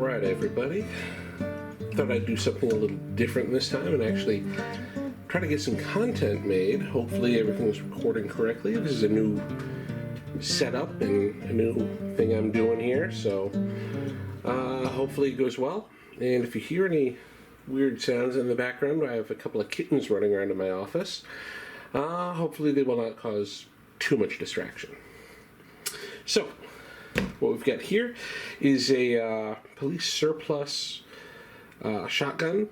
Alright everybody, thought I'd do something a little different this time and actually try to get some content made. Hopefully everything's recording correctly. This is a new setup and a new thing I'm doing here, so hopefully it goes well. And if you hear any weird sounds in the background, I have a couple of kittens running around in my office. Hopefully they will not cause too much distraction. So, what we've got here is a police surplus shotgun.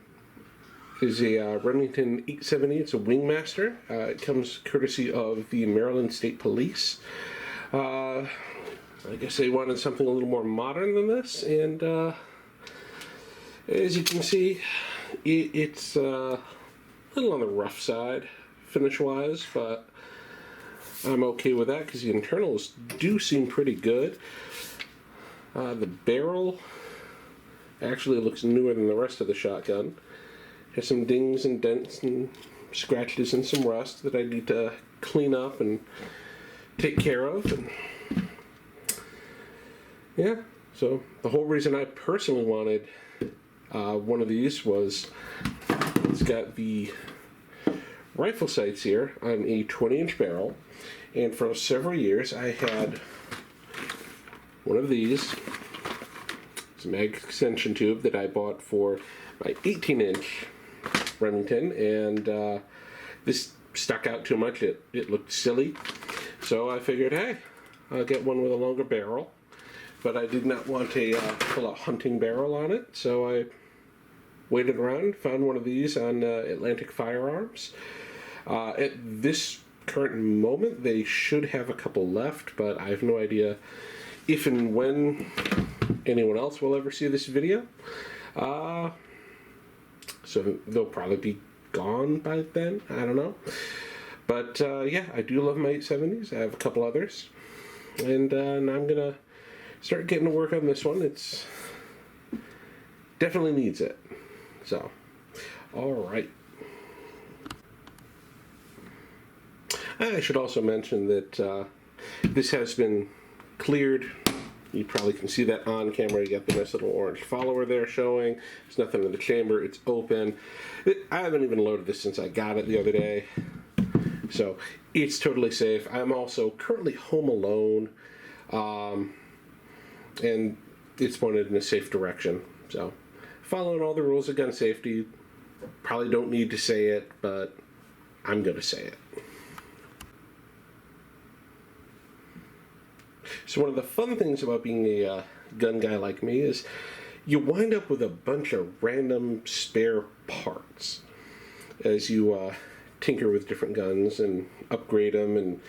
It is a Remington 870. It's a Wingmaster. It comes courtesy of the Maryland State Police. I guess they wanted something a little more modern than this, and as you can see, it's a little on the rough side finish-wise, but I'm okay with that because the internals do seem pretty good. The barrel actually looks newer than the rest of the shotgun. Has some dings and dents and scratches and some rust that I need to clean up and take care of. And yeah, so the whole reason I personally wanted one of these was it's got the rifle sights here on a 20-inch barrel, and for several years I had one of these. It's a mag extension tube that I bought for my 18-inch Remington, and this stuck out too much. It looked silly, so I figured, hey, I'll get one with a longer barrel, but I did not want a full-out hunting barrel on it, so I waited around, found one of these on Atlantic Firearms. At this current moment, they should have a couple left, but I have no idea if and when anyone else will ever see this video. So they'll probably be gone by then. I don't know. But yeah, I do love my 870s. I have a couple others. And now I'm going to start getting to work on this one. It's definitely needs it. So, alright. I should also mention that this has been cleared. You probably can see that on camera. You got the nice little orange follower there showing. There's nothing in the chamber. It's open. I haven't even loaded this since I got it the other day. So it's totally safe. I'm also currently home alone. And it's pointed in a safe direction. So following all the rules of gun safety. Probably don't need to say it, but I'm going to say it. So one of the fun things about being a gun guy like me is you wind up with a bunch of random spare parts as you tinker with different guns and upgrade them and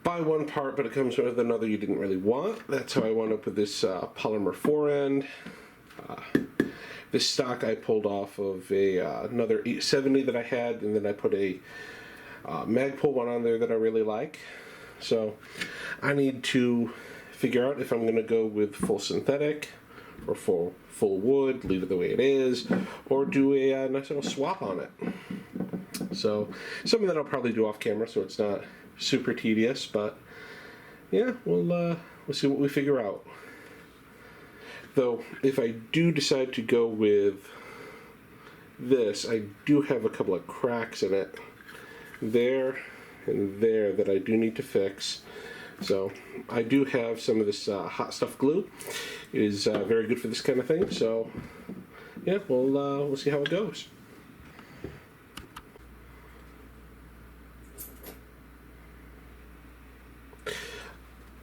buy one part, but it comes with another you didn't really want. That's how I wound up with this polymer forend. This stock I pulled off of another 870 that I had, and then I put a Magpul one on there that I really like. So I need to figure out if I'm going to go with full synthetic or full wood, leave it the way it is, or do a nice little swap on it. So something that I'll probably do off camera, so it's not super tedious. But yeah, we'll see what we figure out. Though if I do decide to go with this, I do have a couple of cracks in it there and there that I do need to fix. So I do have some of this hot stuff glue. It is very good for this kind of thing. So yeah, we'll see how it goes.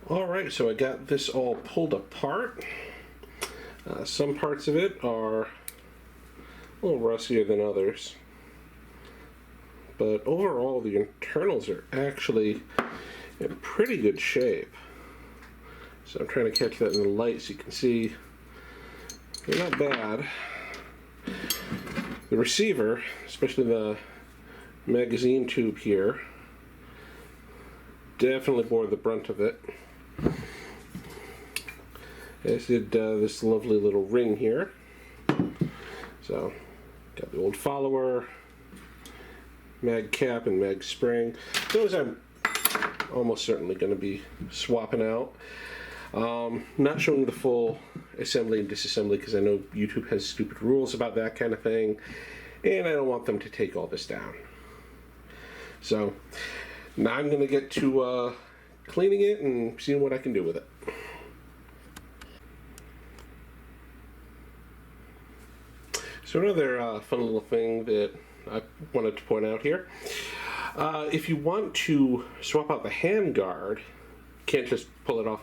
Alright, so I got this all pulled apart. Some parts of it are a little rustier than others. But overall, the internals are actually in pretty good shape. So I'm trying to catch that in the light so you can see they're not bad. The receiver, especially the magazine tube here, definitely bore the brunt of it. As did this lovely little ring here. So, got the old follower, mag cap and mag spring. Those I'm almost certainly going to be swapping out. Not showing the full assembly and disassembly because I know YouTube has stupid rules about that kind of thing, and I don't want them to take all this down. So now I'm going to get to cleaning it and seeing what I can do with it. So another fun little thing that I wanted to point out here. If you want to swap out the hand guard, can't just pull it off.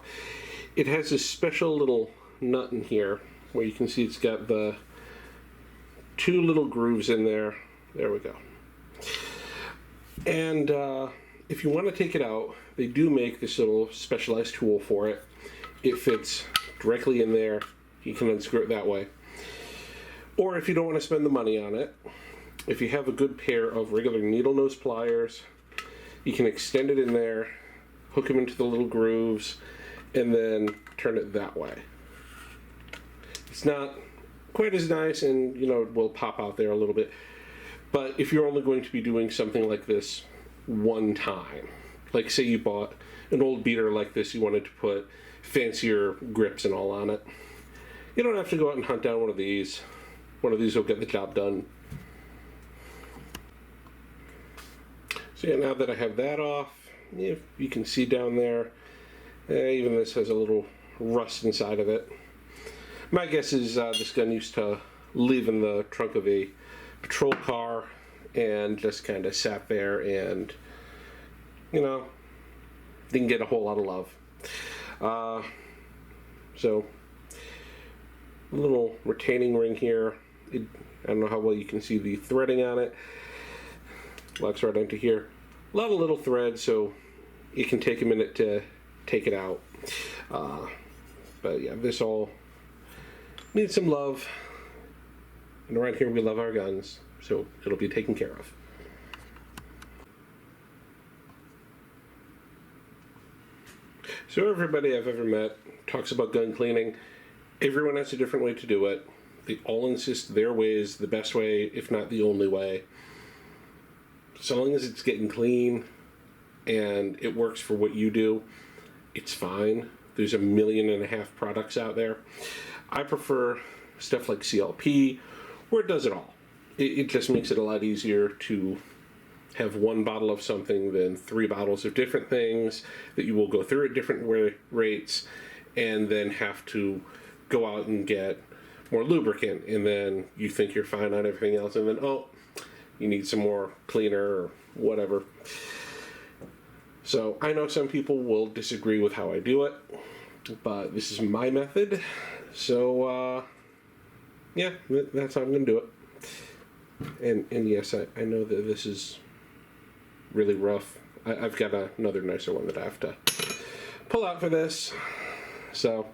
It has this special little nut in here where you can see it's got the two little grooves in there. There we go. And if you want to take it out, they do make this little specialized tool for it. It fits directly in there. You can unscrew it that way. Or if you don't want to spend the money on it, if you have a good pair of regular needle nose pliers, you can extend it in there, hook them into the little grooves, and then turn it that way. It's not quite as nice, and it will pop out there a little bit. But if you're only going to be doing something like this one time, like say you bought an old beater like this, you wanted to put fancier grips and all on it, you don't have to go out and hunt down one of these. One of these will get the job done. So yeah, now that I have that off, you can see down there, even this has a little rust inside of it. My guess is this gun used to live in the trunk of a patrol car and just kind of sat there and, didn't get a whole lot of love. So, a little retaining ring here. I don't know how well you can see the threading on it. Locks right into here. A lot of little threads, so it can take a minute to take it out. But yeah, this all needs some love. And around here we love our guns, so it'll be taken care of. So everybody I've ever met talks about gun cleaning. Everyone has a different way to do it. They all insist their way is the best way, if not the only way. So long as it's getting clean and it works for what you do, it's fine. There's 1.5 million products out there. I prefer stuff like CLP, where it does it all. It just makes it a lot easier to have one bottle of something than 3 bottles of different things that you will go through at different rates and then have to go out and get more lubricant, and then you think you're fine on everything else, and then you need some more cleaner or whatever. So I know some people will disagree with how I do it, but this is my method. So yeah, that's how I'm going to do it. And yes, I know that this is really rough. I've got another nicer one that I have to pull out for this. So,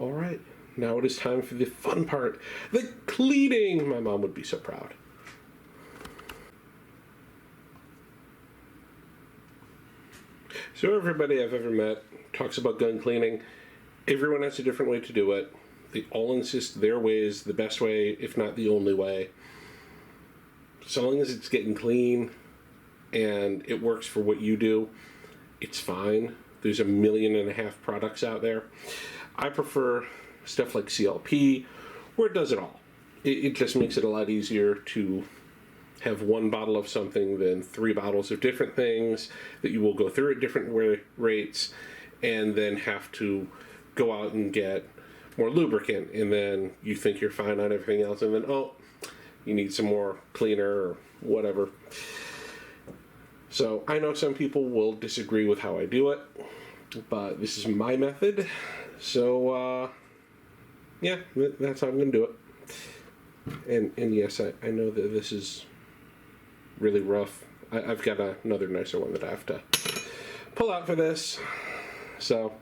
all right. Now it is time for the fun part, the cleaning. My mom would be so proud. So everybody I've ever met talks about gun cleaning. Everyone has a different way to do it. They all insist their way is the best way, if not the only way. So long as it's getting clean and it works for what you do, it's fine. There's 1.5 million products out there. I prefer stuff like CLP, where it does it all. It just makes it a lot easier to have one bottle of something than 3 bottles of different things that you will go through at different rates and then have to go out and get more lubricant, and then you think you're fine on everything else, and then you need some more cleaner or whatever. So I know some people will disagree with how I do it, but this is my method. So yeah, that's how I'm going to do it. And yes, I know that this is really rough. I've got another nicer one that I have to pull out for this. So,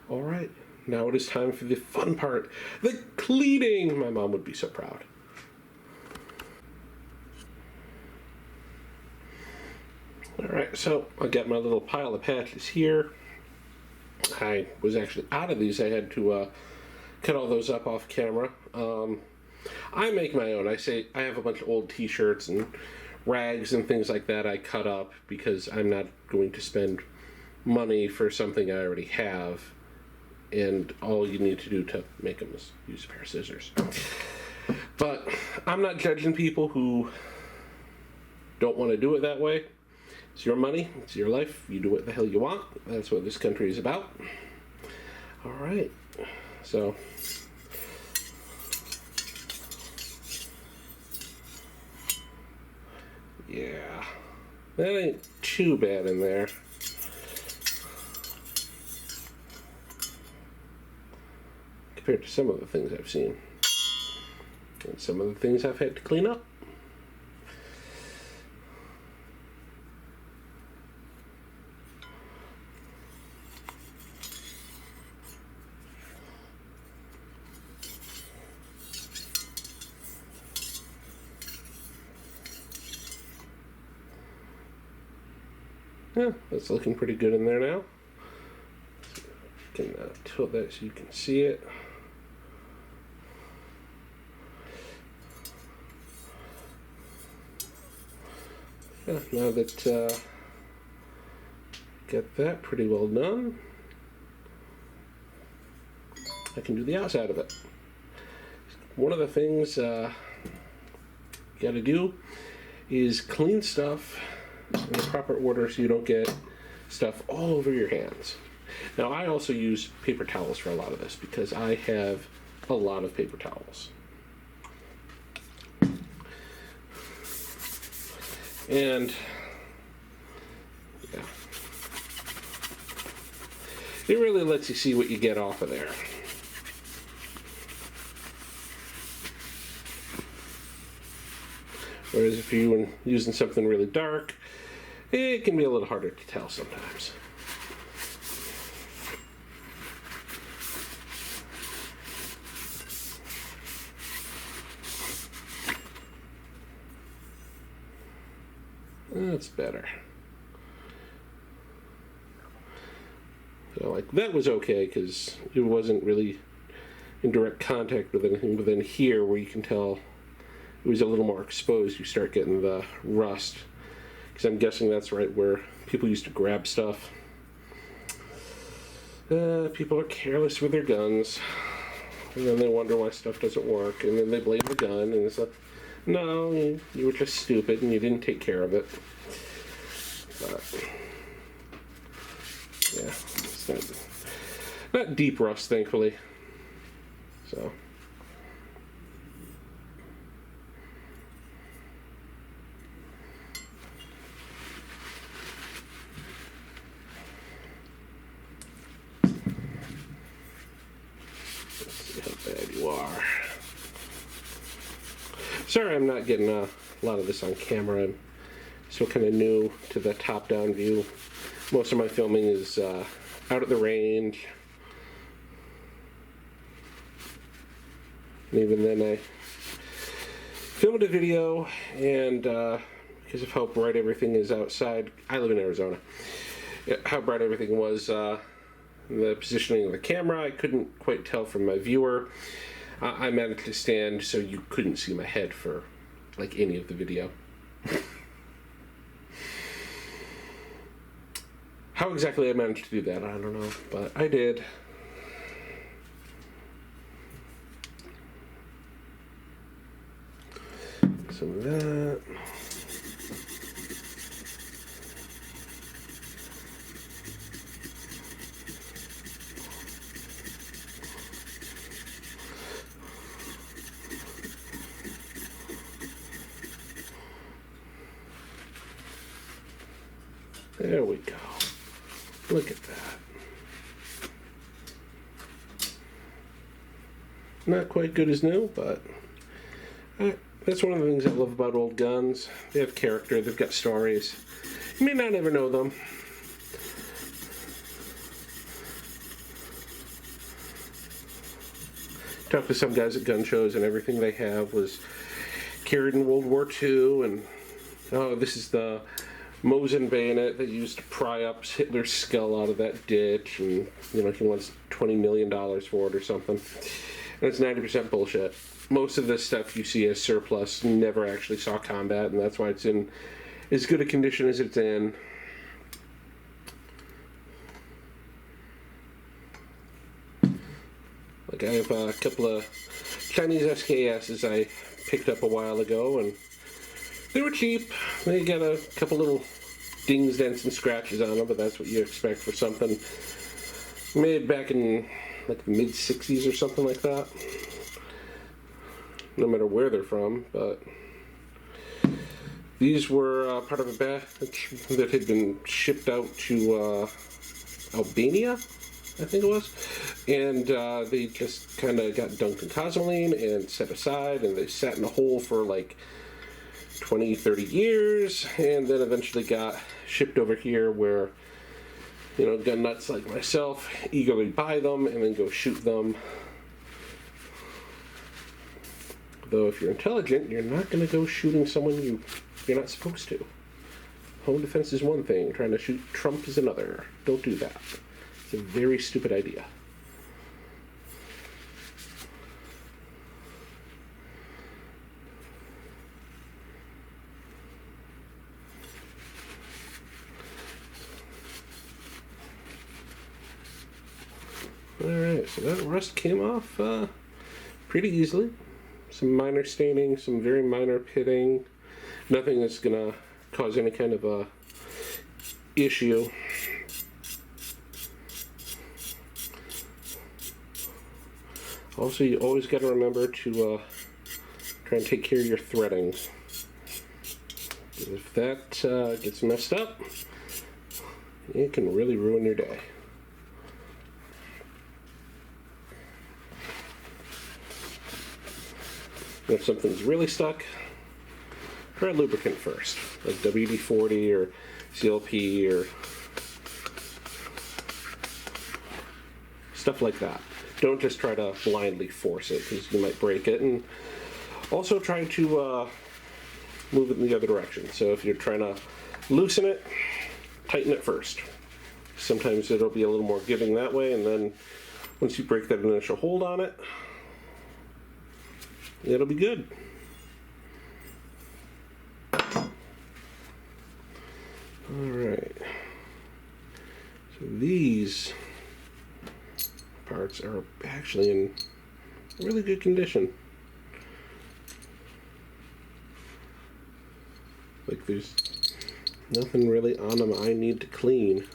all right. Now it is time for the fun part, the cleaning. My mom would be so proud. All right, so I got my little pile of patches here. I was actually out of these. I had to cut all those up off camera. I make my own. I have a bunch of old t-shirts and rags and things like that I cut up because I'm not going to spend money for something I already have and all you need to do to make them is use a pair of scissors. But I'm not judging people who don't want to do it that way. It's your money, it's your life, you do what the hell you want. That's what this country is about. Alright, so yeah, that ain't too bad in there. Compared to some of the things I've seen. And some of the things I've had to clean up. Yeah, that's looking pretty good in there now. Can tilt that so you can see it. Yeah, now that get that pretty well done, I can do the outside of it. One of the things you gotta do is clean stuff in the proper order so you don't get stuff all over your hands. Now, I also use paper towels for a lot of this because I have a lot of paper towels. And yeah, it really lets you see what you get off of there. Whereas if you were using something really dark, it can be a little harder to tell sometimes. That's better. So, like, that was okay because it wasn't really in direct contact with anything, but then here where you can tell it was a little more exposed, you start getting the rust. Because I'm guessing that's right where people used to grab stuff. People are careless with their guns, and then they wonder why stuff doesn't work, and then they blame the gun, and it's like, no, you were just stupid and you didn't take care of it. But yeah, it's not deep rust, thankfully. So. Let's see how bad you are. Sorry I'm not getting a lot of this on camera. I'm still kind of new to the top-down view. Most of my filming is out at the range. And even then I filmed a video, and because of how bright everything is outside, I live in Arizona, how bright everything was, the positioning of the camera, I couldn't quite tell from my viewer. I managed to stand so you couldn't see my head for like any of the video. How exactly I managed to do that, I don't know, but I did. Some of that. There we go. Look at that. Not quite good as new, but that's one of the things I love about old guns. They have character, they've got stories. You may not ever know them. Talked to some guys at gun shows, and everything they have was carried in World War II, and oh, this is the Mosin bayonet that used to pry up Hitler's skull out of that ditch, and you know, he wants $20 million for it or something. And it's 90% bullshit. Most of this stuff you see as surplus never actually saw combat, and that's why it's in as good a condition as it's in. Like I have a couple of Chinese SKSs I picked up a while ago, and they were cheap. They got a couple little dings, dents, and scratches on them, but that's what you expect for something made back in like the mid-60s or something like that. No matter where they're from, but these were part of a batch that had been shipped out to Albania, I think it was, and they just kind of got dunked in Cosmoline and set aside, and they sat in a hole for like 20, 30 years, and then eventually got shipped over here where, you know, gun nuts like myself eagerly buy them and then go shoot them. Though if you're intelligent, you're not going to go shooting someone you're not supposed to. Home defense is one thing, trying to shoot Trump is another. Don't do that. It's a very stupid idea. Alright, so that rust came off pretty easily. Some minor staining, some very minor pitting. Nothing that's going to cause any kind of a issue. Also, you always got to remember to try and take care of your threading. If that gets messed up, it can really ruin your day. If something's really stuck, try lubricant first, like WD-40 or CLP or stuff like that. Don't just try to blindly force it, because you might break it. And also try to move it in the other direction. So if you're trying to loosen it, tighten it first. Sometimes it'll be a little more giving that way, and then once you break that initial hold on it, it'll be good. Alright. So these parts are actually in really good condition. Like there's nothing really on them I need to clean,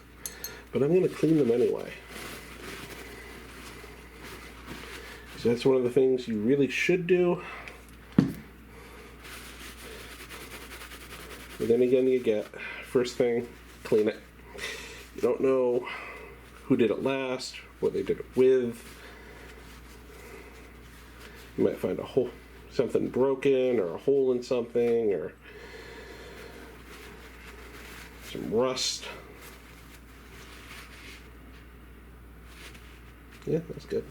but I'm going to clean them anyway. So that's one of the things you really should do. But then again, you get, first thing, clean it. You don't know who did it last, what they did it with. You might find a hole, something broken, or a hole in something, or some rust. Yeah, that's good.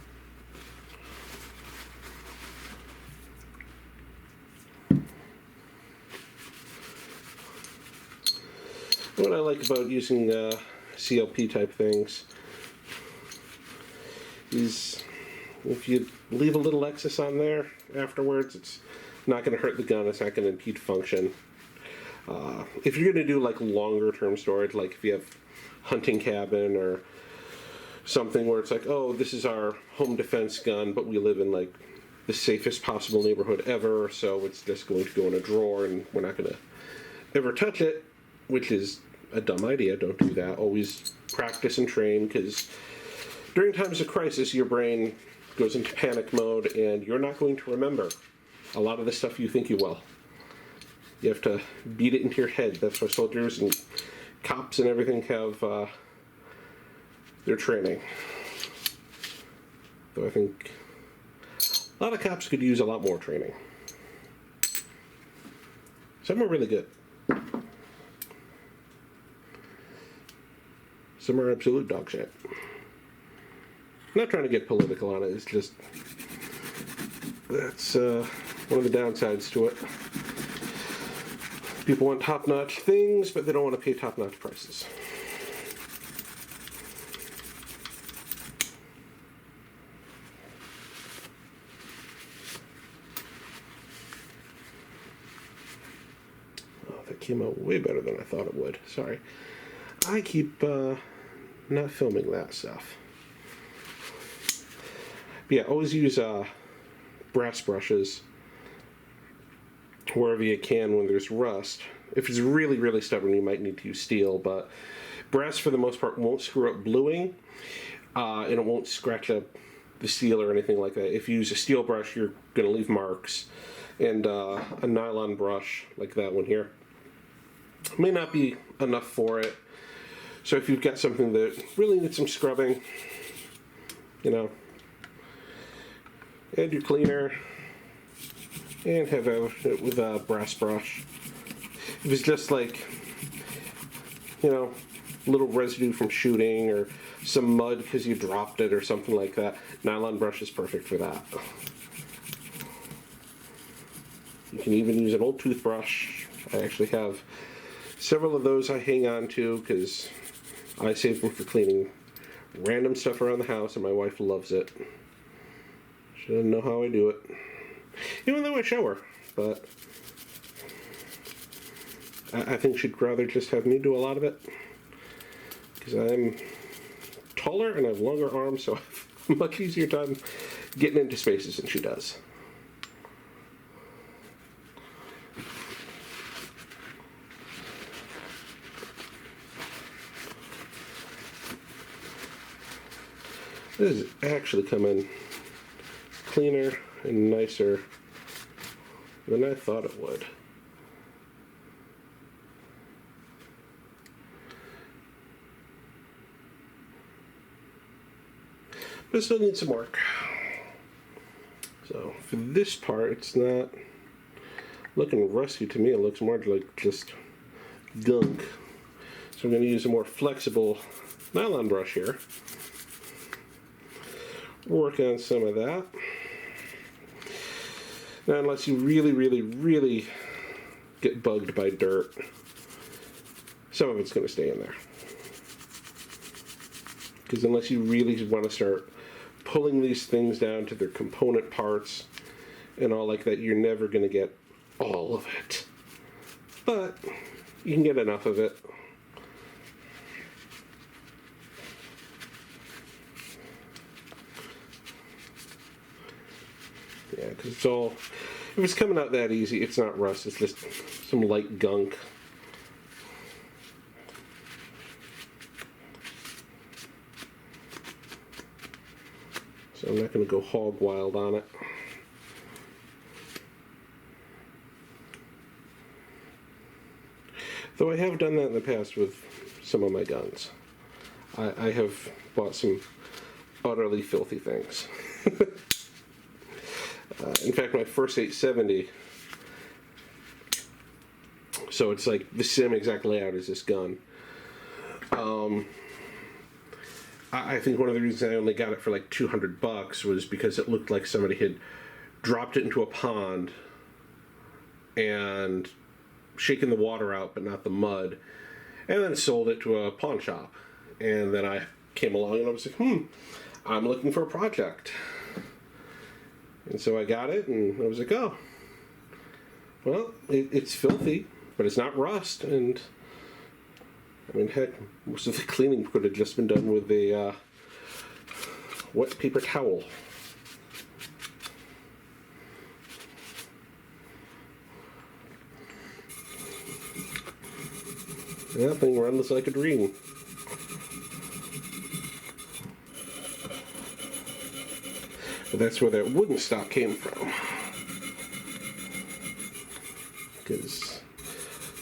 What I like about using CLP type things is if you leave a little excess on there afterwards, it's not going to hurt the gun, it's not going to impede function. If you're going to do like longer term storage, like if you have hunting cabin or something where it's like, oh, this is our home defense gun, but we live in like the safest possible neighborhood ever, so it's just going to go in a drawer and we're not going to ever touch it, which is a dumb idea. Don't do that. Always practice and train, because during times of crisis, your brain goes into panic mode and you're not going to remember a lot of the stuff you think you will. You have to beat it into your head. That's why soldiers and cops and everything have their training. Though I think a lot of cops could use a lot more training. Some are really good. Some are absolute dog shit. I'm not trying to get political on it, it's just that's one of the downsides to it. People want top-notch things, but they don't want to pay top-notch prices. Oh, that came out way better than I thought it would. Sorry. I keep not filming that stuff. But yeah, always use brass brushes wherever you can when there's rust. If it's really, really stubborn, you might need to use steel, but brass for the most part won't screw up bluing, and it won't scratch up the steel or anything like that. If you use a steel brush, you're going to leave marks. And a nylon brush like that one here may not be enough for it. So if you've got something that really needs some scrubbing, you know, add your cleaner and have it with a brass brush. If it's just like, you know, little residue from shooting or some mud because you dropped it or something like that, nylon brush is perfect for that. You can even use an old toothbrush. I actually have several of those I hang on to because I save them for cleaning random stuff around the house, and my wife loves it. She doesn't know how I do it, even though I show her, but I think she'd rather just have me do a lot of it because I'm taller and I have longer arms, so I have a much easier time getting into spaces than she does. This is actually coming cleaner and nicer than I thought it would. But it still needs some work. So for this part, it's not looking rusty to me. It looks more like just gunk. So I'm going to use a more flexible nylon brush here. Work on some of that. Now, unless you really, really, really get bugged by dirt, some of it's going to stay in there. Because unless you really want to start pulling these things down to their component parts and all like that, you're never going to get all of it. But you can get enough of it. Yeah, because it's all, if it's coming out that easy, it's not rust, it's just some light gunk. So I'm not going to go hog wild on it. Though I have done that in the past with some of my guns. I have bought some utterly filthy things. In fact, my first 870, so it's like the same exact layout as this gun. I think one of the reasons I only got it for like $200 was because it looked like somebody had dropped it into a pond and shaken the water out but not the mud, and then sold it to a pawn shop. And then I came along and I was like, I'm looking for a project. And so I got it, and I was like, oh, well, it's filthy, but it's not rust. And, I mean, heck, most of the cleaning could have just been done with a wet paper towel. That thing runs like a dream. But that's where that wooden stock came from. Because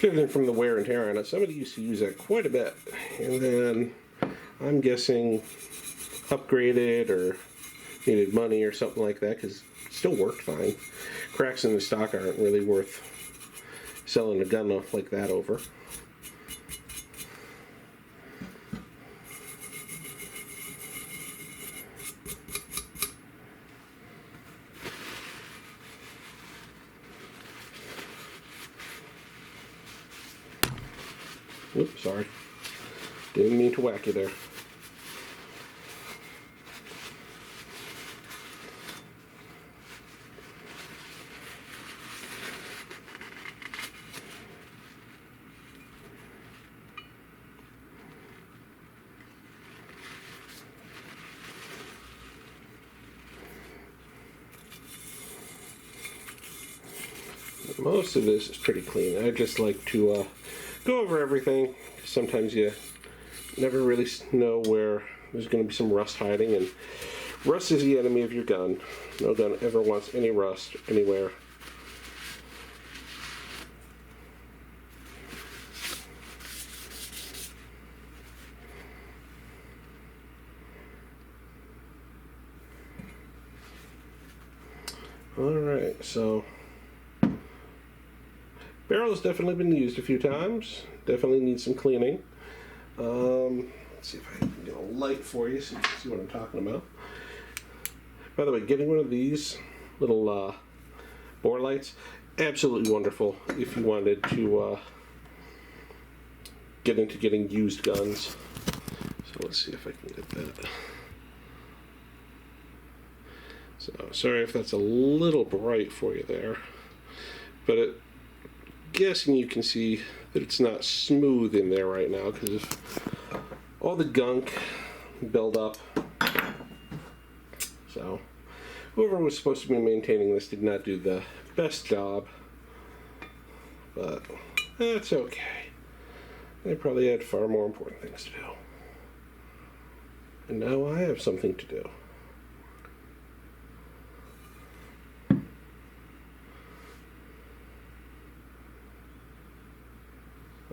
everything from the wear and tear on it, somebody used to use that quite a bit. And then I'm guessing upgraded or needed money or something like that, because it still worked fine. Cracks in the stock aren't really worth selling a gun like that over. Oops, sorry. Didn't mean to whack you there. most of this is pretty clean. I just like to go over everything. Sometimes you never really know where there's going to be some rust hiding, and rust is the enemy of your gun. No gun ever wants any rust anywhere. Alright, so barrel has definitely been used a few times. Definitely needs some cleaning. Let's see if I can get a light for you so you can see what I'm talking about. By the way, getting one of these little bore lights, absolutely wonderful if you wanted to get into getting used guns. So let's see if I can get that. So sorry if that's a little bright for you there, but guessing you can see that it's not smooth in there right now because of all the gunk built up. So whoever was supposed to be maintaining this did not do the best job, but that's okay. They probably had far more important things to do. And now I have something to do.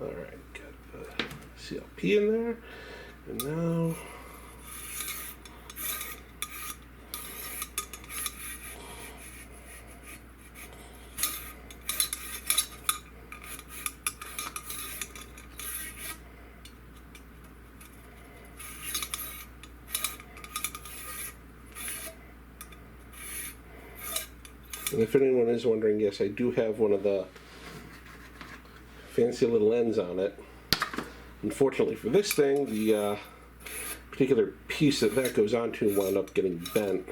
Alright, got the CLP in there, and now and if anyone is wondering, yes, I do have one of the fancy little ends on it. Unfortunately for this thing, the particular piece that goes onto wound up getting bent.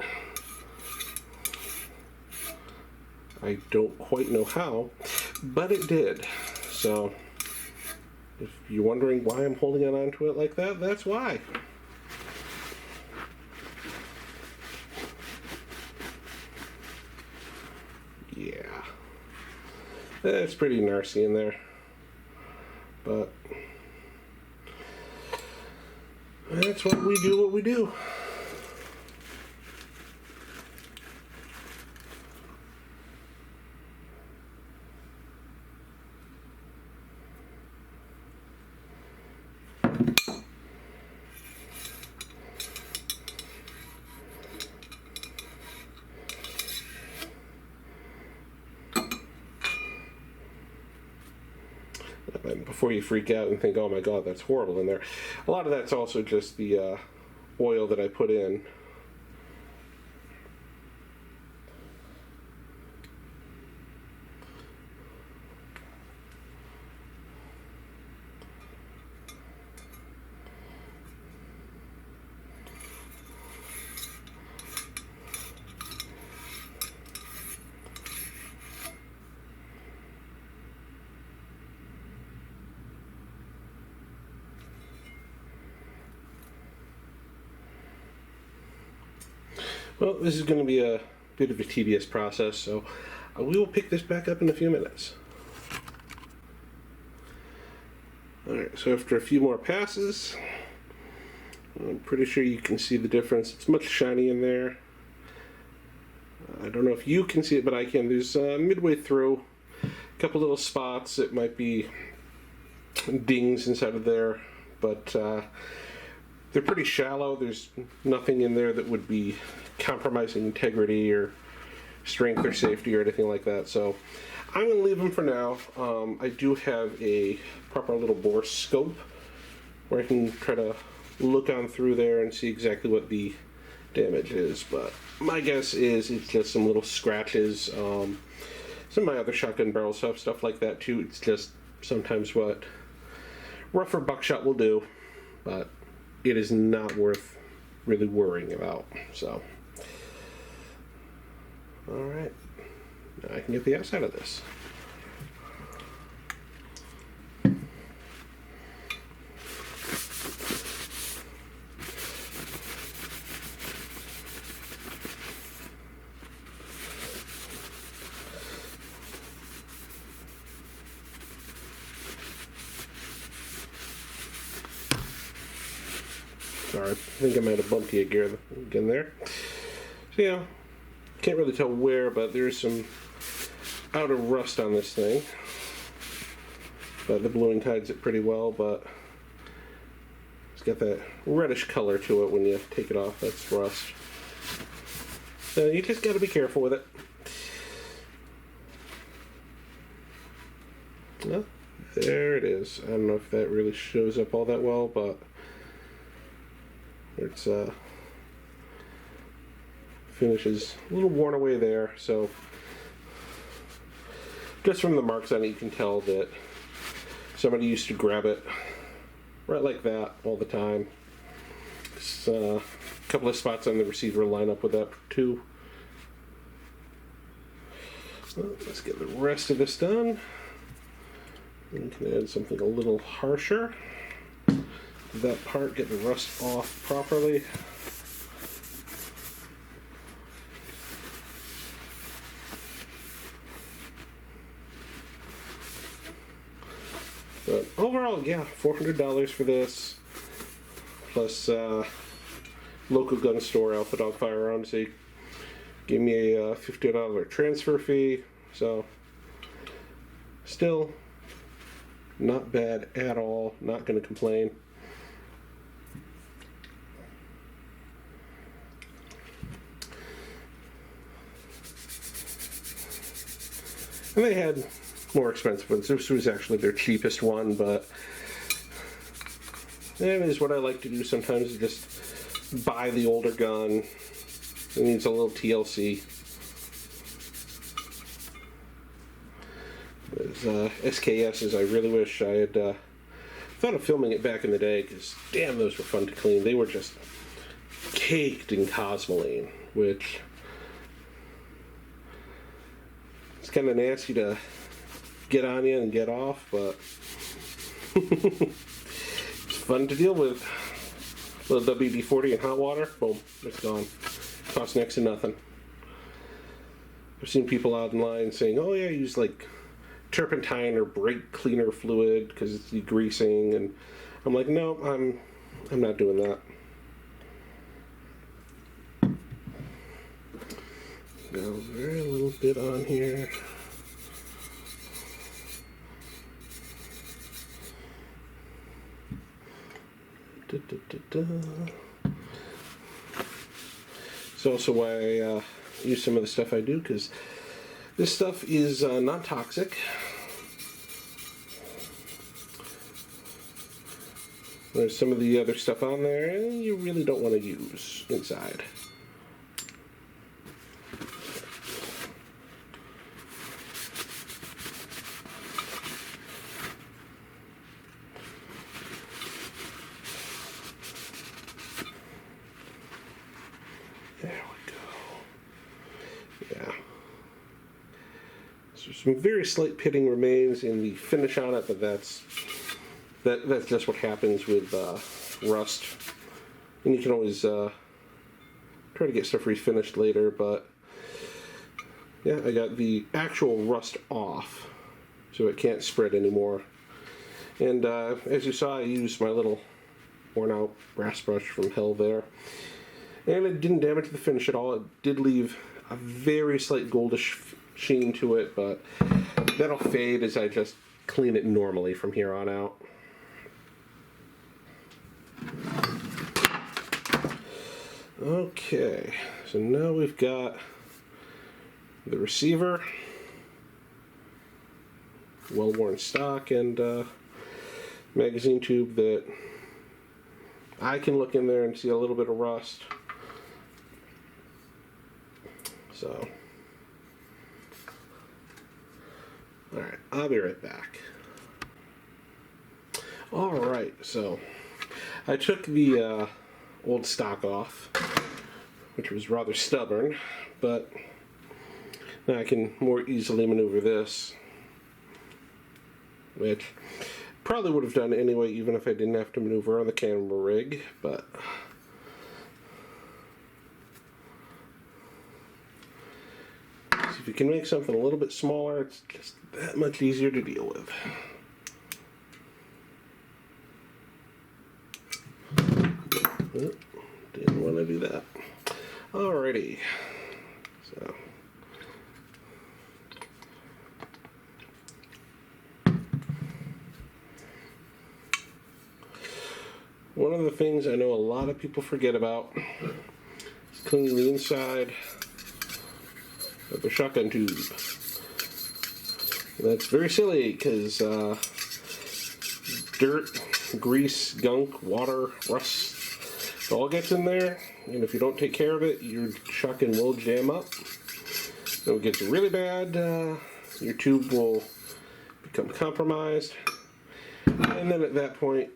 I don't quite know how, but it did. So if you're wondering why I'm holding on to it like that, that's why. Yeah, that's pretty nasty in there. But that's why we do what we do. Before you freak out and think, oh my god, that's horrible in there. A lot of that's also just the oil that I put in. Well, this is going to be a bit of a tedious process, so we will pick this back up in a few minutes. Alright, so after a few more passes, I'm pretty sure you can see the difference. It's much shiny in there. I don't know if you can see it, but I can. There's midway through a couple little spots. It might be dings inside of there, but they're pretty shallow. There's nothing in there that would be compromising integrity or strength or safety or anything like that. So I'm going to leave them for now. I do have a proper little bore scope where I can try to look on through there and see exactly what the damage is. But my guess is it's just some little scratches. Some of my other shotgun barrels have stuff like that too. It's just sometimes what rougher buckshot will do. But it is not worth really worrying about. So, alright, now I can get the outside of this. Sorry, I think I might have bumped you again there. So yeah, can't really tell where, but there's some outer rust on this thing. But the bluing hides it pretty well, but it's got that reddish color to it when you take it off. That's rust. So you just got to be careful with it. Well, there it is. I don't know if that really shows up all that well, but it's finish is a little worn away there. So just from the marks on it, you can tell that somebody used to grab it right like that all the time. A couple of spots on the receiver line up with that too. Well, let's get the rest of this done. We can add something a little harsher. That part, get the rust off properly. But overall, yeah, $400 for this, plus local gun store Alpha Dog Firearms. They gave me a $50 transfer fee, so still not bad at all. Not going to complain. And they had more expensive ones. This was actually their cheapest one, but that is what I like to do sometimes, is just buy the older gun. It needs a little TLC. Those SKSs, I really wish I had thought of filming it back in the day, because damn, those were fun to clean. They were just caked in cosmoline, which it's kind of nasty to get on you and get off, but it's fun to deal with. A little WD-40 in hot water, boom, it's gone. Costs next to nothing. I've seen people out in line saying, oh yeah, use like turpentine or brake cleaner fluid because it's degreasing, and I'm like, no, I'm not doing that. Got a very little bit on here. It's also why I use some of the stuff I do, because this stuff is not toxic. There's some of the other stuff on there you really don't want to use inside. There we go. Yeah. So some very slight pitting remains in the finish on it, but that's just what happens with rust. And you can always try to get stuff refinished later, but yeah, I got the actual rust off, so it can't spread anymore. And as you saw, I used my little worn out brass brush from hell there. And it didn't damage the finish at all. It did leave a very slight goldish sheen to it, but that'll fade as I just clean it normally from here on out. Okay, so now we've got the receiver, well-worn stock, and magazine tube that I can look in there and see a little bit of rust. So, alright, I'll be right back. Alright, so I took the old stock off, which was rather stubborn, but now I can more easily maneuver this, which probably would have done anyway even if I didn't have to maneuver on the camera rig, but if you can make something a little bit smaller, it's just that much easier to deal with. Alrighty. So. One of the things I know a lot of people forget about is cleaning the inside of the shotgun tube. And that's very silly because dirt, grease, gunk, water, rust, it all gets in there. And if you don't take care of it, your shotgun will jam up. If it gets really bad, your tube will become compromised. And then at that point,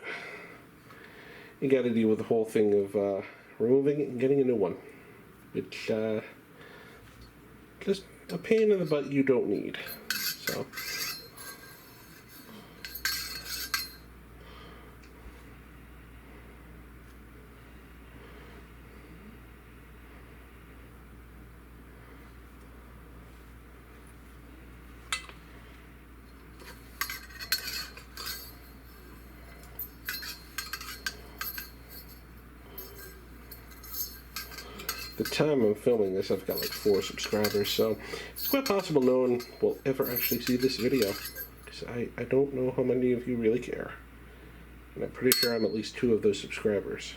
you got to deal with the whole thing of removing it and getting a new one. It's just a pain in the butt you don't need. So. The time I'm filming this, I've got like 4 subscribers, so it's quite possible no one will ever actually see this video, because I don't know how many of you really care, and I'm pretty sure I'm at least 2 of those subscribers.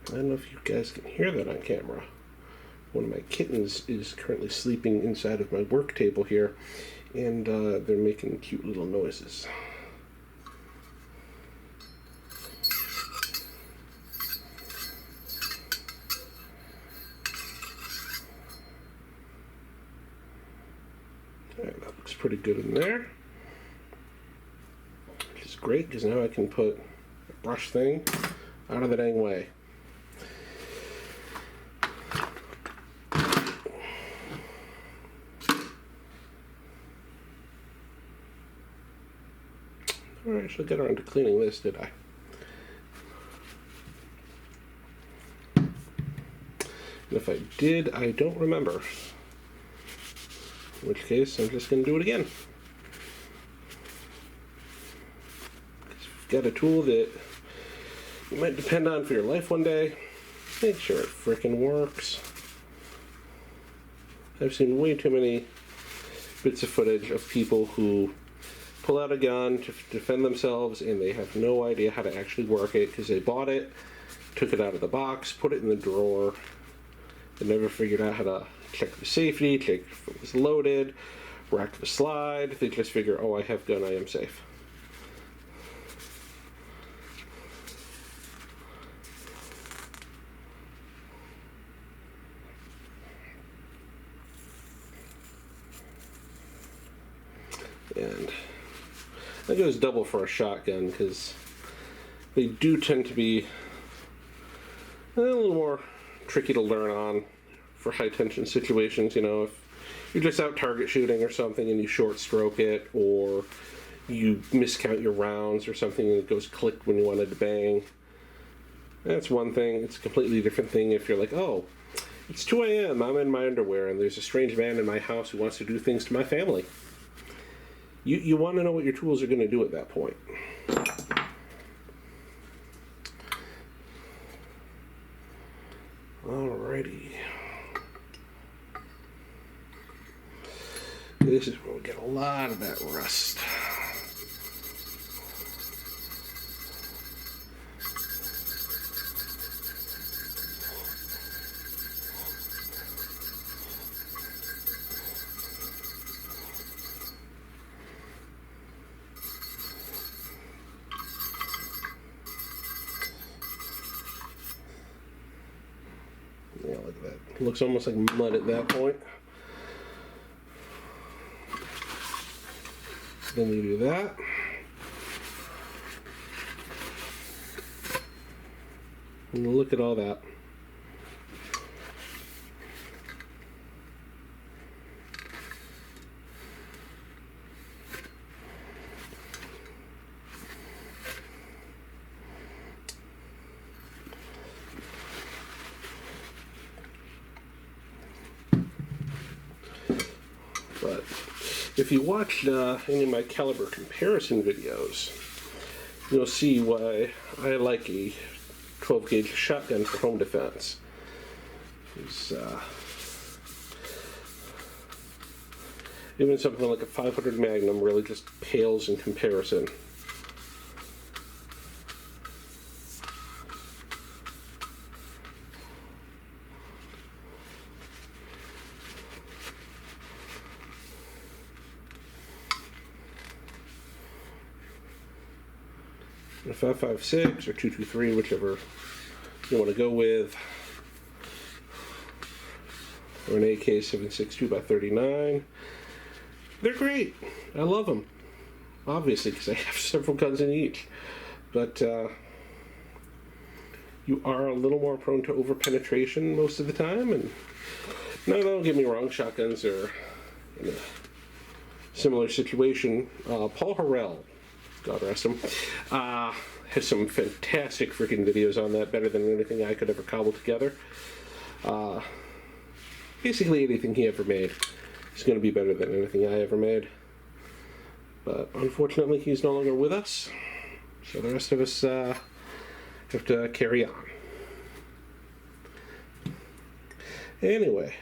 I don't know if you guys can hear that on camera. One of my kittens is currently sleeping inside of my work table here, and they're making cute little noises. Alright, that looks pretty good in there. Which is great, because now I can put a brush thing out of the dang way. I actually got around to cleaning this, did I? And if I did, I don't remember. In which case, I'm just going to do it again. If you've got a tool that you might depend on for your life one day, make sure it frickin' works. I've seen way too many bits of footage of people who pull out a gun to defend themselves and they have no idea how to actually work it because they bought it, took it out of the box, put it in the drawer. They never figured out how to check the safety, check if it was loaded, rack the slide. They just figure, oh, I have gun, I am safe. And that goes double for a shotgun because they do tend to be a little more tricky to learn on for high tension situations. You know, if you're just out target shooting or something and you short stroke it, or you miscount your rounds or something and it goes click when you wanted to bang, that's one thing. It's a completely different thing if you're like, oh, it's 2 a.m., I'm in my underwear and there's a strange man in my house who wants to do things to my family. You want to know what your tools are going to do at that point. Alrighty. This is where we get a lot of that rust. Yeah, look at that. It looks almost like mud at that point. Then you do that. And look at all that. If you watched any of my caliber comparison videos, you'll see why I like a 12 gauge shotgun for home defense. Even something like a 500 Magnum really just pales in comparison. A 5.56 or 223, whichever you want to go with, or an AK-762 by 39. They're great. I love them, obviously, because I have several guns in each. But you are a little more prone to over-penetration most of the time. And no, don't get me wrong, shotguns are in a similar situation. Paul Harrell, God rest him, has some fantastic freaking videos on that, better than anything I could ever cobble together. Basically anything he ever made is going to be better than anything I ever made. But unfortunately, he's no longer with us, so the rest of us have to carry on. Anyway,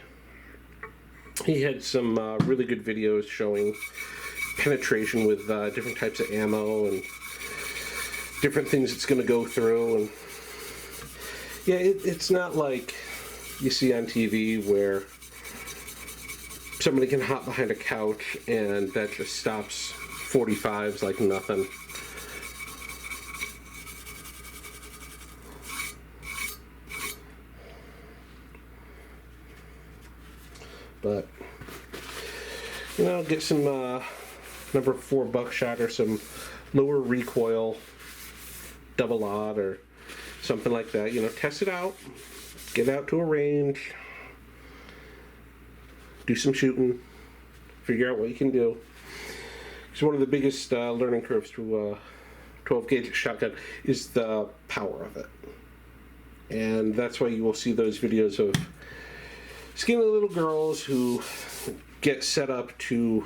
he had some really good videos showing penetration with different types of ammo and different things it's going to go through. And yeah, it's not like you see on TV where somebody can hop behind a couch and that just stops 45s like nothing. But you know, get some number 4 buckshot or some lower recoil double aught or something like that. You know, test it out, get out to a range, do some shooting, figure out what you can do. It's one of the biggest learning curves to a 12 gauge shotgun is the power of it. And that's why you will see those videos of skinny little girls who get set up to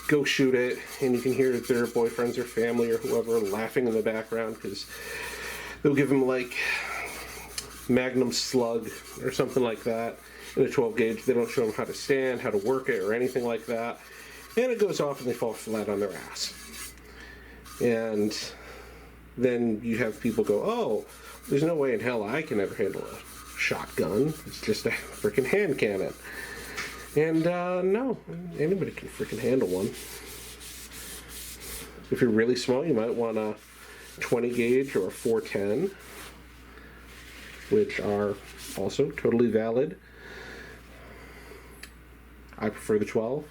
go shoot it, and you can hear their boyfriends or family or whoever laughing in the background because they'll give them like Magnum slug or something like that in a 12 gauge. They don't show them how to stand, how to work it, or anything like that, and it goes off and they fall flat on their ass. And then you have people go, oh, there's no way in hell I can ever handle a shotgun. It's just a freaking hand cannon. And no, anybody can freaking handle one. If you're really small, you might want a 20 gauge or a 410, which are also totally valid. I prefer the 12,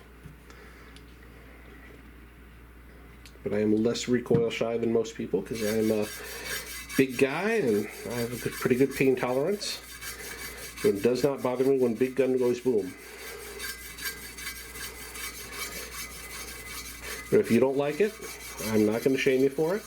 but I am less recoil shy than most people because I am a big guy and I have a pretty good pain tolerance. So it does not bother me when big gun goes boom. But if you don't like it, I'm not going to shame you for it.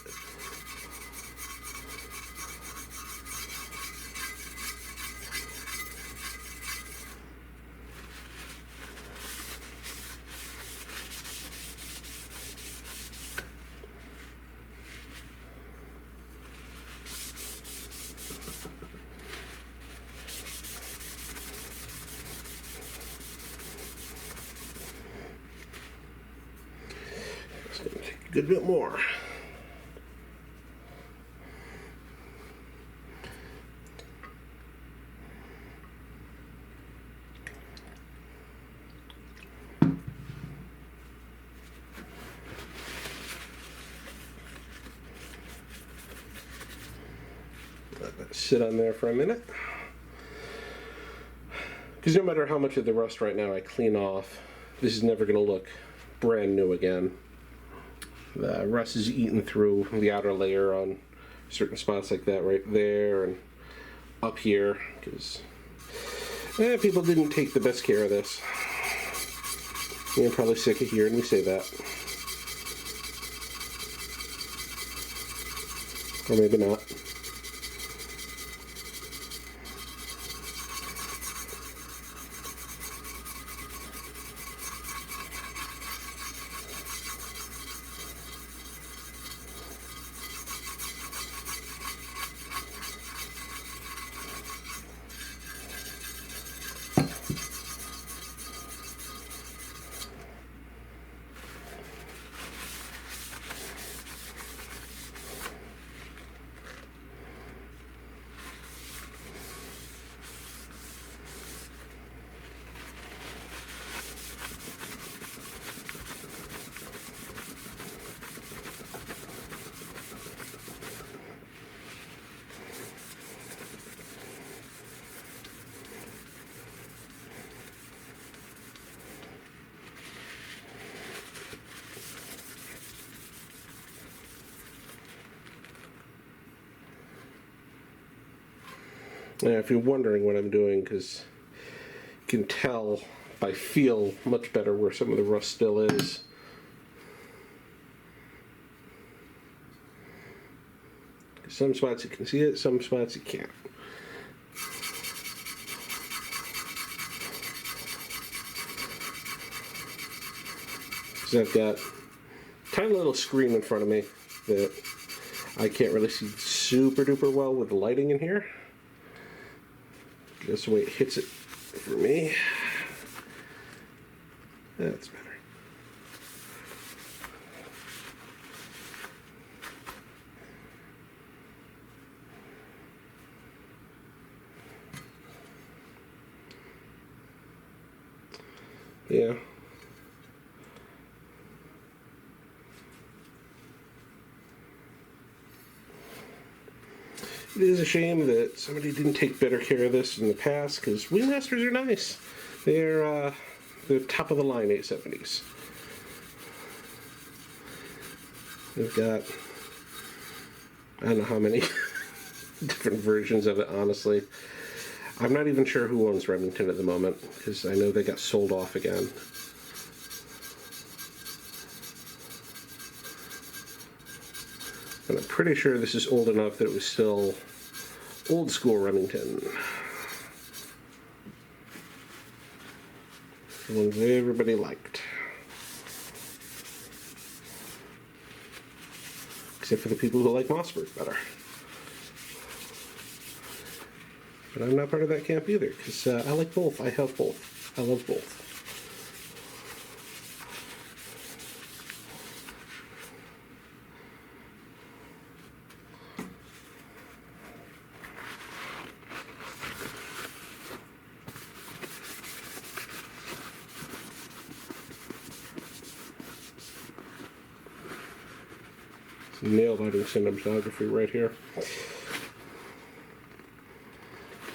A good bit more. Let that sit on there for a minute. Because no matter how much of the rust right now I clean off, this is never going to look brand new again. The rust is eaten through the outer layer on certain spots like that right there and up here because people didn't take the best care of this. You're probably sick of hearing me say that. Or maybe not. Now, if you're wondering what I'm doing, because you can tell by feel much better where some of the rust still is. Some spots you can see it, some spots you can't. So I've got a tiny little screen in front of me that I can't really see super duper well with the lighting in here. That's the way it hits it for me. That's better. Yeah. It is a shame that somebody didn't take better care of this in the past, because Wingmasters are nice. They're top of the line 870s. They've got, I don't know how many different versions of it, honestly. I'm not even sure who owns Remington at the moment, because I know they got sold off again. And I'm pretty sure this is old enough that it was still old school Remington. The ones everybody liked. Except for the people who like Mossberg better. But I'm not part of that camp either, because I like both. I have both. I love both. Nail biting cinematography right here.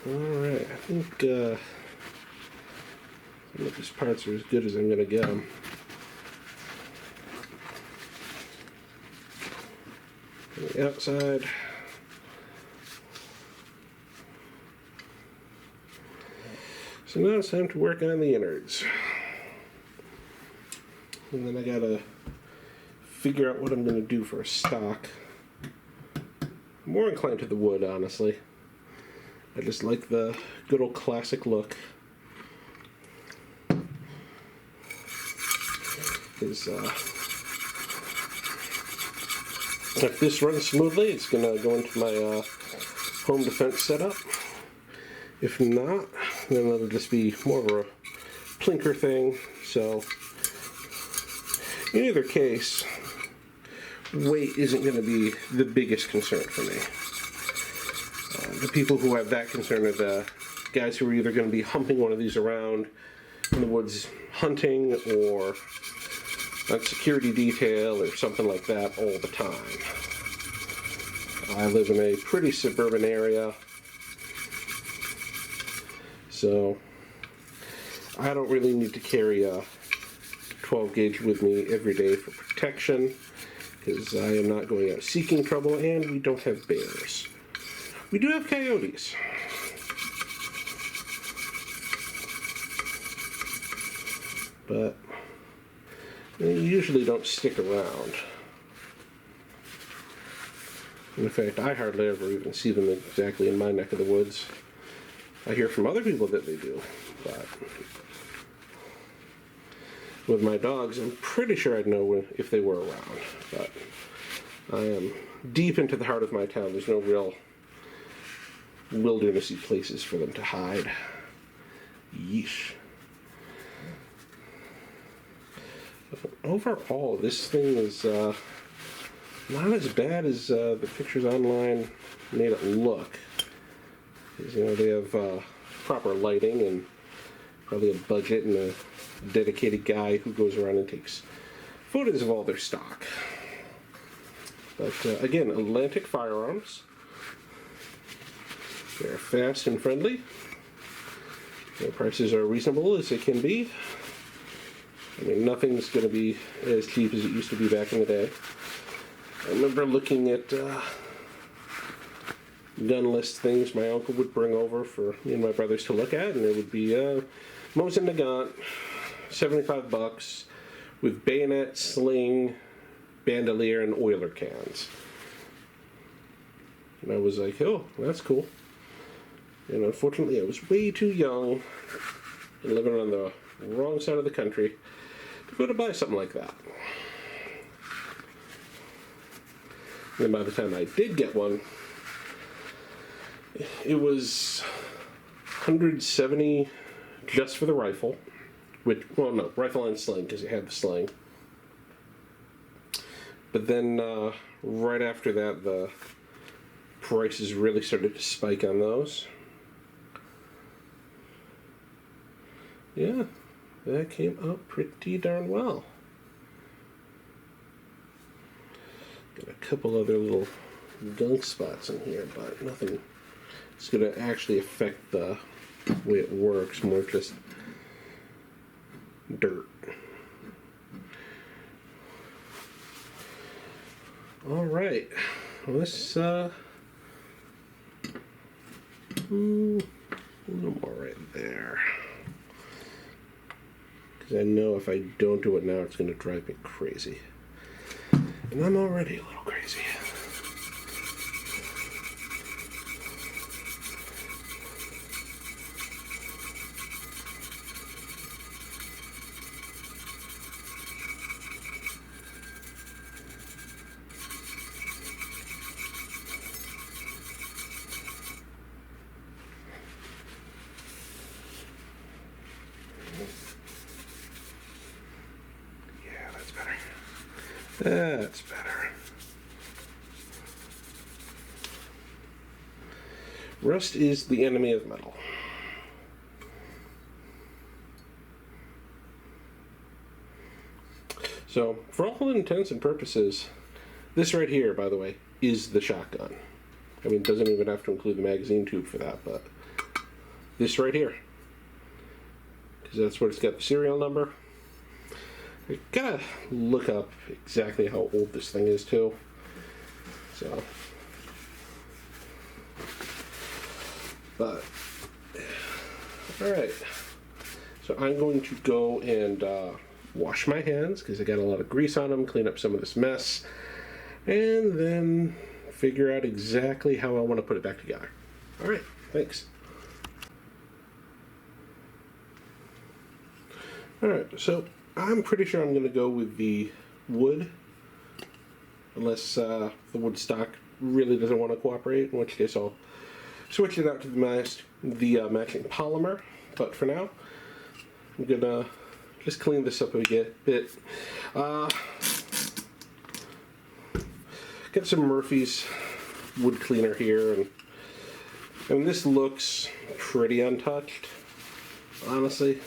Alright, I think these parts are as good as I'm going to get them. On the outside. So now it's time to work on the innards. And then I gotta figure out what I'm going to do for a stock. I'm more inclined to the wood, honestly. I just like the good old classic look. If this runs smoothly, it's going to go into my home defense setup. If not, then it'll just be more of a plinker thing. So, in either case, weight isn't going to be the biggest concern for me. The people who have that concern are the guys who are either going to be humping one of these around in the woods hunting or on security detail or something like that all the time. I live in a pretty suburban area, so I don't really need to carry a 12 gauge with me every day for protection, because I am not going out seeking trouble, and we don't have bears. We do have coyotes. But they usually don't stick around. In fact, I hardly ever even see them exactly in my neck of the woods. I hear from other people that they do, but with my dogs, I'm pretty sure I'd know if they were around. But I am deep into the heart of my town. There's no real wildernessy places for them to hide. Yeesh. Overall, this thing is not as bad as the pictures online made it look. You know, they have proper lighting and probably a budget and a dedicated guy who goes around and takes photos of all their stock. But again, Atlantic Firearms. They're fast and friendly. Their prices are reasonable as they can be. I mean, nothing's going to be as cheap as it used to be back in the day. I remember looking at gun list things my uncle would bring over for me and my brothers to look at, and it would be Mosin Nagant, $75, with bayonet, sling, bandolier, and oiler cans. And I was like, oh, that's cool. And unfortunately, I was way too young and living on the wrong side of the country to go to buy something like that. And then by the time I did get one, it was $170 just for the rifle. Which, well, no, rifle and sling, because it had the sling. But then, right after that, the prices really started to spike on those. Yeah, that came out pretty darn well. Got a couple other little gunk spots in here, but nothing that's going to actually affect the way it works, more just dirt. Alright, well, let's a little more right there. Because I know if I don't do it now, it's going to drive me crazy. And I'm already a little crazy. That's better. Rust is the enemy of metal. So, for all intents and purposes, this right here, by the way, is the shotgun. I mean, it doesn't even have to include the magazine tube for that, but this right here. Because that's what it's got the serial number. I gotta look up exactly how old this thing is too. So, but all right. So I'm going to go and wash my hands because I got a lot of grease on them. Clean up some of this mess, and then figure out exactly how I want to put it back together. All right. Thanks. All right. So I'm pretty sure I'm going to go with the wood, unless the wood stock really doesn't want to cooperate, in which case I'll switch it out to the matching polymer. But for now, I'm going to just clean this up a bit. Got some Murphy's wood cleaner here, and this looks pretty untouched, honestly.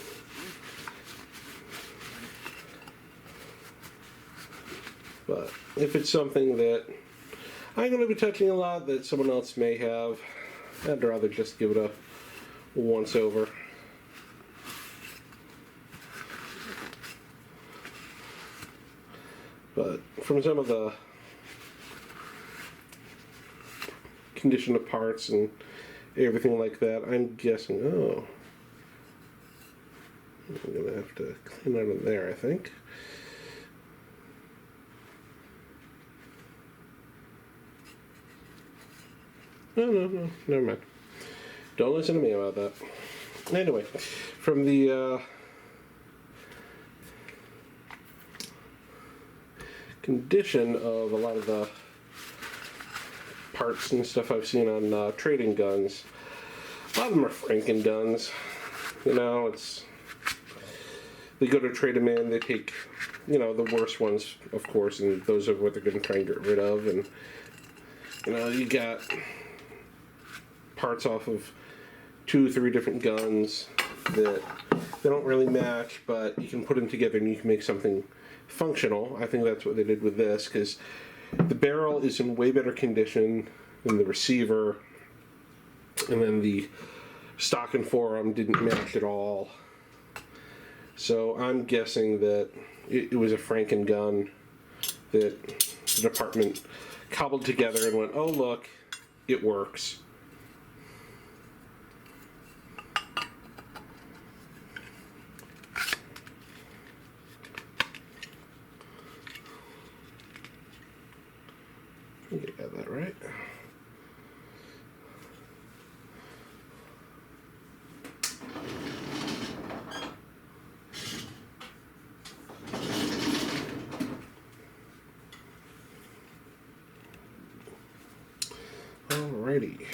But if it's something that I'm going to be touching a lot that someone else may have, I'd rather just give it a once over. But from some of the condition of parts and everything like that, I'm guessing, oh, I'm going to have to clean out of there, I think. No, never mind. Don't listen to me about that. Anyway, from the condition of a lot of the parts and stuff I've seen on trading guns, a lot of them are Franken guns. You know, they go to trade them in, they take, you know, the worst ones, of course, and those are what they're going to try and get rid of. And, you know, you got parts off of 2 or 3 different guns that they don't really match, but you can put them together and you can make something functional. I think that's what they did with this, because the barrel is in way better condition than the receiver, and then the stock and forearm didn't match at all. So I'm guessing that it was a Franken gun that the department cobbled together and went, oh look, it works. I think I got that right. Alrighty.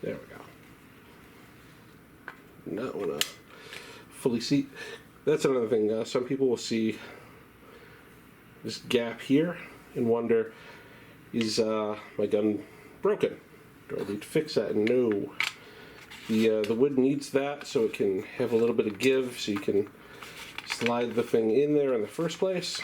There we go. Not want to fully see. That's another thing. Some people will see this gap here and wonder, is my gun broken? Do I need to fix that? No. The wood needs that so it can have a little bit of give, so you can slide the thing in there in the first place.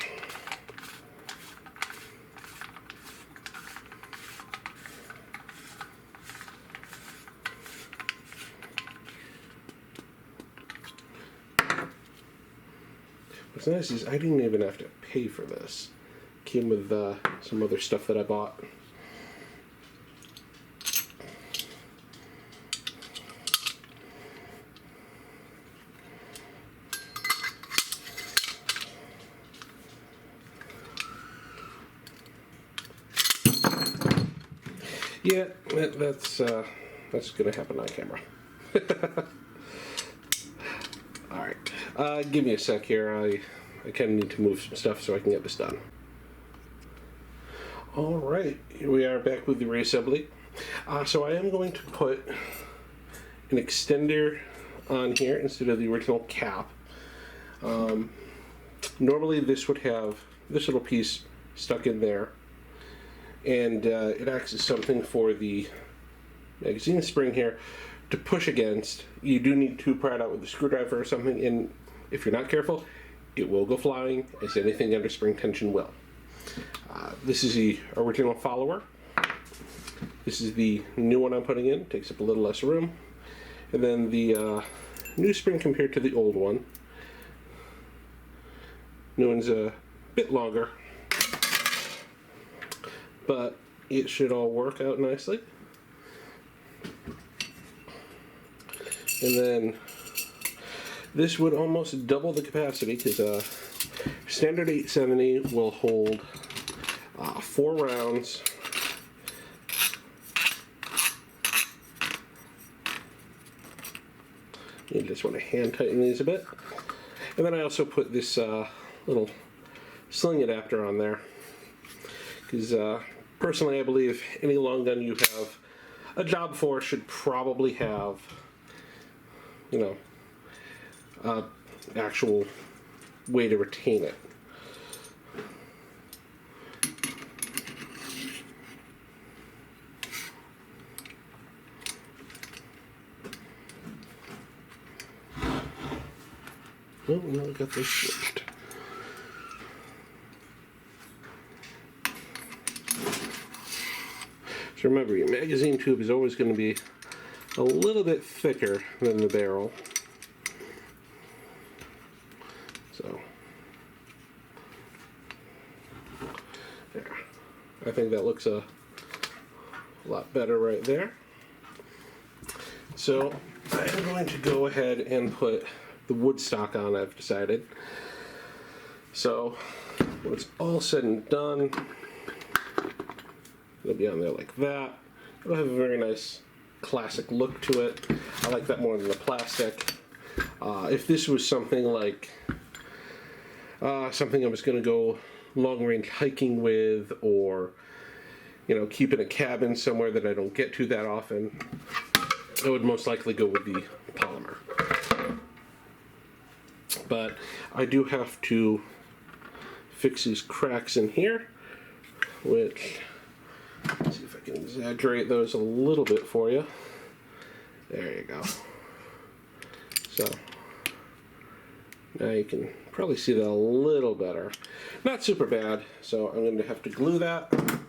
What's nice is I didn't even have to pay for this. It came with some other stuff that I bought. Yeah, that's gonna happen on camera. Alright, give me a sec here. I kind of need to move some stuff so I can get this done. Alright, here we are back with the reassembly. So I am going to put an extender on here instead of the original cap. Normally this would have this little piece stuck in there, and it acts as something for the magazine spring here to push against. You do need to pry it out with a screwdriver or something, and if you're not careful, it will go flying, as anything under spring tension will. This is the original follower. This is the new one I'm putting in. Takes up a little less room. And then the new spring compared to the old one. New one's a bit longer, but it should all work out nicely. And then this would almost double the capacity, because standard 870 will hold 4 rounds. You just want to hand tighten these a bit. And then I also put this little sling adapter on there, because personally I believe any long gun you have a job for should probably have, you know, actual way to retain it. Oh, now I got this switched. So remember, your magazine tube is always going to be a little bit thicker than the barrel. So, there. I think that looks a lot better right there. So, I'm going to go ahead and put the wood stock on, I've decided. So, when it's all said and done, it'll be on there like that. It'll have a very nice classic look to it. I like that more than the plastic. If this was something like something I was going to go long range hiking with, or you know, keep in a cabin somewhere that I don't get to that often, I would most likely go with the polymer. But I do have to fix these cracks in here, which, let's see if I can exaggerate those a little bit for you. There you go. So now you can probably see that a little better. Not super bad, so I'm going to have to glue that, and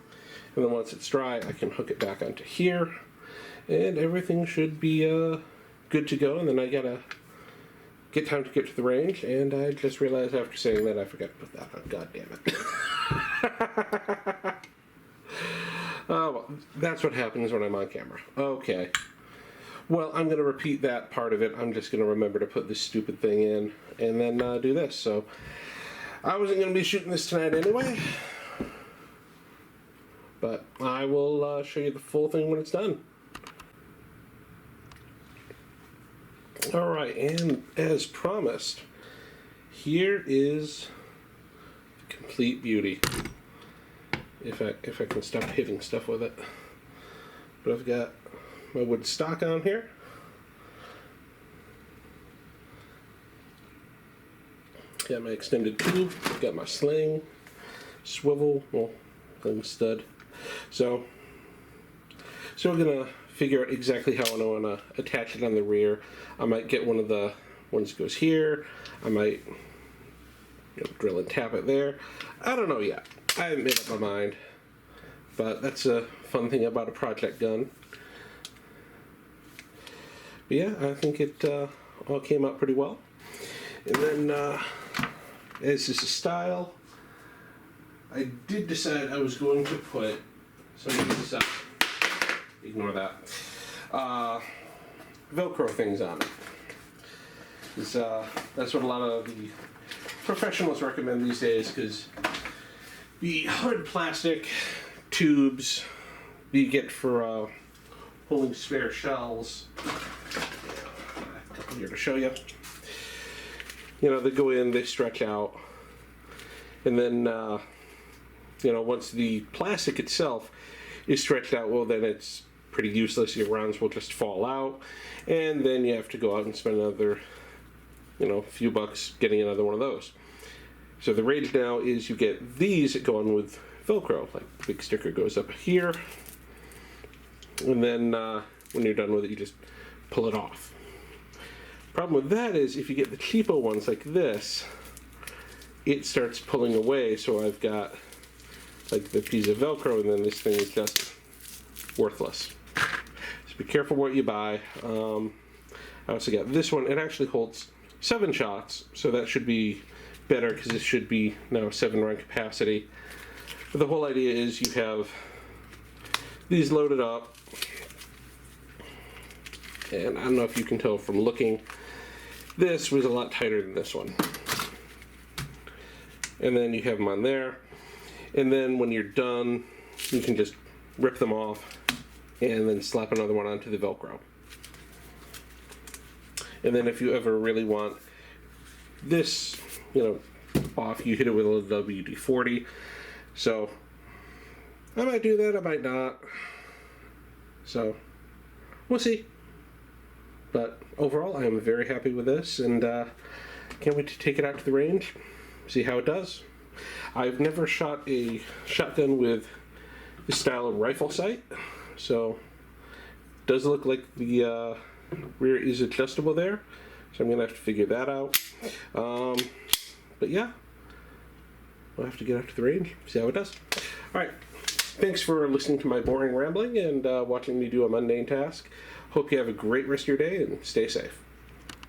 then once it's dry I can hook it back onto here, and everything should be good to go, and then I gotta get time to get to the range, and I just realized after saying that I forgot to put that on. God damn it. Well, that's what happens when I'm on camera. Okay. Well, I'm going to repeat that part of it. I'm just going to remember to put this stupid thing in and then do this. So, I wasn't going to be shooting this tonight anyway. But I will show you the full thing when it's done. Alright, and as promised, here is complete beauty. If I can stop hitting stuff with it. But I've got my wood stock on here. Got my extended tube, got my sling, swivel, well, and stud. So we're gonna figure out exactly how I want to attach it on the rear. I might get one of the ones that goes here. I might drill and tap it there. I don't know yet. I haven't made up my mind. But that's a fun thing about a project gun. But yeah, I think it all came out pretty well. And then, as is a style, I did decide I was going to put some of these, ignore that, Velcro things on it. That's what a lot of the professionals recommend these days, because the hard plastic tubes you get for holding spare shells, a couple here to show you. They go in, they stretch out, and then once the plastic itself is stretched out, well, then it's pretty useless. Your rounds will just fall out, and then you have to go out and spend another few bucks getting another one of those. So the rage now is you get these that go on with Velcro. Like the big sticker goes up here, and then when you're done with it, you just pull it off. Problem with that is if you get the cheapo ones like this, it starts pulling away. So I've got like the piece of Velcro, and then this thing is just worthless. So be careful what you buy. I also got this one. It actually holds 7 shots, so that should be better because this should be now 7 round capacity. But the whole idea is you have these loaded up, and I don't know if you can tell from looking, this was a lot tighter than this one. And then you have them on there, and then when you're done, you can just rip them off and then slap another one onto the Velcro. And then if you ever really want this, off, you hit it with a little WD-40. So I might do that, I might not. So we'll see. But overall, I am very happy with this, and can't wait to take it out to the range, see how it does. I've never shot a shotgun with this style of rifle sight, so it does look like the rear is adjustable there, so I'm gonna have to figure that out. But yeah, we'll have to get out to the range, see how it does. Alright, thanks for listening to my boring rambling and watching me do a mundane task. Hope you have a great rest of your day and stay safe.